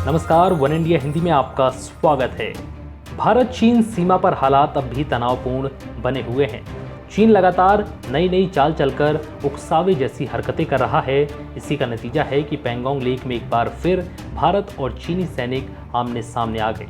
नमस्कार, one India Hindi में आपका स्वागत है। भारत चीन सीमा पर हालात अब भी तनावपूर्ण बने हुए हैं। चीन लगातार नई नई चाल चलकर उकसावे जैसी हरकतें कर रहा है। इसी का नतीजा है कि पैंगोंग लेक में एक बार फिर भारत और चीनी सैनिक आमने सामने आ गए।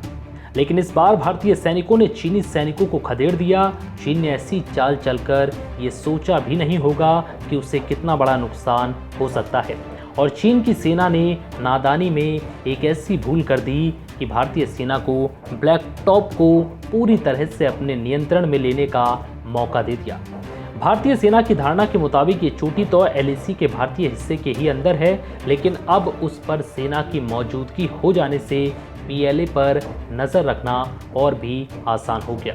लेकिन इस बार भारतीय सैनिकों ने चीनी सैनिकों को खदेड़ दिया। चीन ने ऐसी चाल चलकर ये सोचा भी नहीं होगा कि उसे कितना बड़ा नुकसान हो सकता है। और चीन की सेना ने नादानी में एक ऐसी भूल कर दी कि भारतीय सेना को ब्लैक टॉप को पूरी तरह से अपने नियंत्रण में लेने का मौका दे दिया। भारतीय सेना की धारणा के मुताबिक ये चोटी तो एलएसी के भारतीय हिस्से के ही अंदर है, लेकिन अब उस पर सेना की मौजूदगी हो जाने से पीएलए पर नज़र रखना और भी आसान हो गया।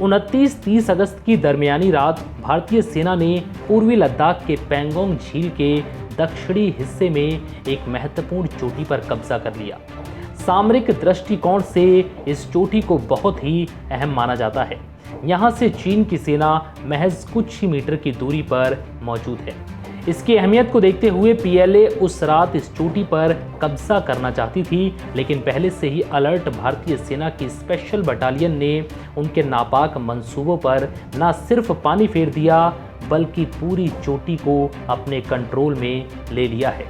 29-30 अगस्त की दरमियानी रात भारतीय सेना ने पूर्वी लद्दाख के पैंगोंग झील के दक्षिणी हिस्से में एक महत्वपूर्ण चोटी पर कब्जा कर लिया। सामरिक दृष्टिकोण से इस चोटी को बहुत ही अहम माना जाता है। यहाँ से चीन की सेना महज कुछ ही मीटर की दूरी पर मौजूद है। इसकी अहमियत को देखते हुए पीएलए उस रात इस चोटी पर कब्जा करना चाहती थी, लेकिन पहले से ही अलर्ट भारतीय सेना की स्पेशल बटालियन ने उनके नापाक मंसूबों पर न सिर्फ पानी फेर दिया, बल्कि पूरी चोटी को अपने कंट्रोल में ले लिया है।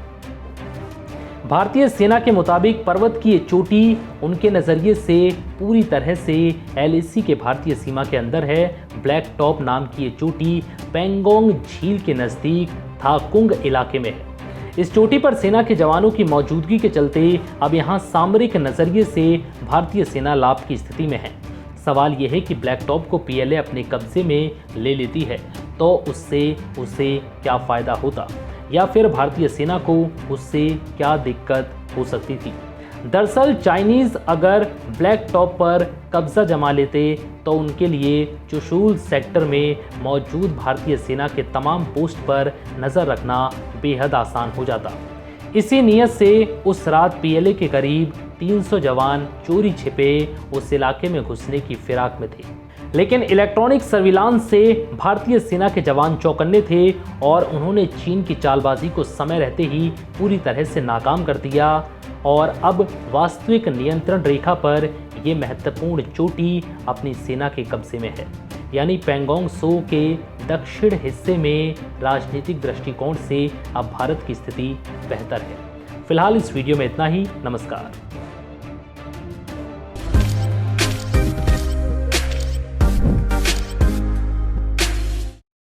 भारतीय सेना के मुताबिक पर्वत की ये चोटी उनके नज़रिए से पूरी तरह से एलएसी के भारतीय सीमा के अंदर है। ब्लैक टॉप नाम की ये चोटी पैंगोंग झील के नज़दीक थाकुंग इलाके में है। इस चोटी पर सेना के जवानों की मौजूदगी के चलते अब यहाँ सामरिक नज़रिए से भारतीय सेना लाभ की स्थिति में है। सवाल यह है कि ब्लैक टॉप को पीएलए अपने कब्जे में ले लेती है तो उससे उसे क्या फ़ायदा होता, या फिर भारतीय सेना को उससे क्या दिक्कत हो सकती थी। दरअसल चाइनीज़ अगर ब्लैक टॉप पर कब्जा जमा लेते तो उनके लिए चुशूल सेक्टर में मौजूद भारतीय सेना के तमाम पोस्ट पर नज़र रखना बेहद आसान हो जाता। इसी नीयत से उस रात पीएलए के करीब 300 जवान चोरी छिपे उस इलाके में घुसने की फिराक में थे। लेकिन इलेक्ट्रॉनिक सर्विलांस से भारतीय सेना के जवान चौकन्ने थे और उन्होंने चीन की चालबाजी को समय रहते ही पूरी तरह से नाकाम कर दिया। और अब वास्तविक नियंत्रण रेखा पर यह महत्वपूर्ण चोटी अपनी सेना के कब्जे में है, यानी पैंगोंग त्सो के दक्षिण हिस्से में। राजनीतिक दृष्टिकोण से अब भारत की स्थिति बेहतर है। फिलहाल इस वीडियो में इतना ही। नमस्कार।